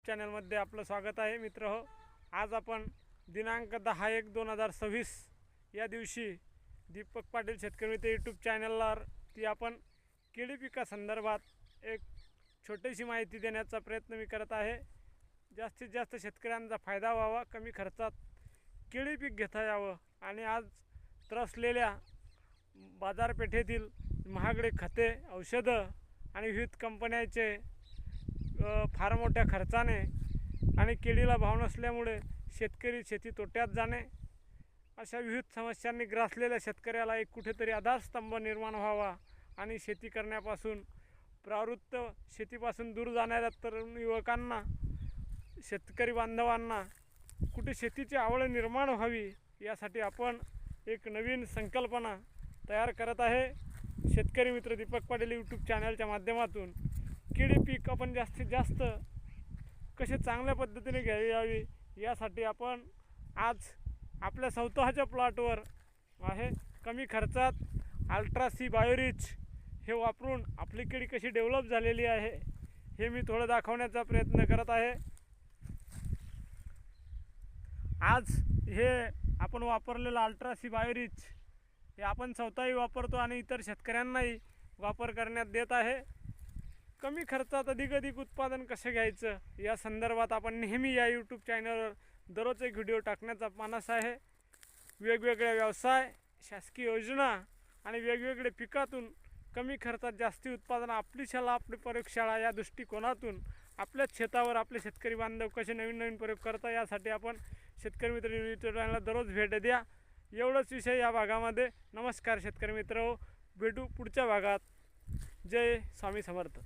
चॅनलमध्ये आपलं स्वागत आहे मित्र हो। आज आपण दिनांक 10/1/2026 या दिवशी दीपक पाटील शेतकरी मित्र यूट्यूब चॅनलवर ती आपण केळी पिकासंदर्भात एक छोटीशी माहिती देण्याचा प्रयत्न मी करत आहे। जास्तीत जास्त शेतकऱ्यांचा फायदा व्हावा, कमी खर्चात केळी पीक घेता यावं आणि आज त्रसलेल्या बाजारपेठेतील महागडे खते, औषधं आणि विविध कंपन्यांचे फार मोठ्या खर्चाने आणि केळीला भाव नसल्यामुळे शेतकरी शेती तोट्यात जाणे, अशा विविध समस्यांनी ग्रासलेल्या शेतकऱ्याला एक कुठेतरी आधारस्तंभ निर्माण व्हावा आणि शेती करण्यापासून प्रवृत्त, शेतीपासून दूर जाणाऱ्या तरुण युवकांना, शेतकरी बांधवांना कुठे शेतीची आवड निर्माण व्हावी यासाठी आपण एक नवीन संकल्पना तयार करत आहे। शेतकरी मित्र दीपक पाटील यूट्यूब चॅनलच्या माध्यमातून केळी पीक आपण जास्तीत जास्त कसे चांगल्या पद्धतीने घ्यावी यासाठी आपण आज आपल्या स्वतःच्या प्लॉटवर आहे कमी खर्चात अल्ट्रा सी बायोरिच हे वापरून आपली केळी कशी डेव्हलप झालेली आहे हे मी थोडं दाखवण्याचा प्रयत्न करत आहे। आज हे आपण वापरलेलं अल्ट्रा सी बायोरिच हे आपण स्वतःही वापरतो आणि इतर शेतकऱ्यांनाही वापर करण्यात देत आहे। कमी खर्चात अधिक उत्पादन कसे घ्यायचं या संदर्भात आपण नेहमी या यूट्यूब चॅनलवर दररोज एक व्हिडिओ टाकण्याचा मानस आहे। वेगवेगळे व्यवसाय, शासकीय योजना आणि वेगवेगळे पिकातून कमी खर्चात जास्ती उत्पादन, आपली शाळा आपली प्रयोगशाळा या दृष्टिकोनातून आपल्याच शेतावर आपले शेतकरी बांधव कसे नवीन प्रयोग करता यासाठी आपण शेतकरी मित्र यूट्यूब चॅनलला दररोज भेट द्या। एवढंच विषय या भागामध्ये। नमस्कार शेतकरी मित्र, भेटू पुढच्या भागात। जय स्वामी समर्थ।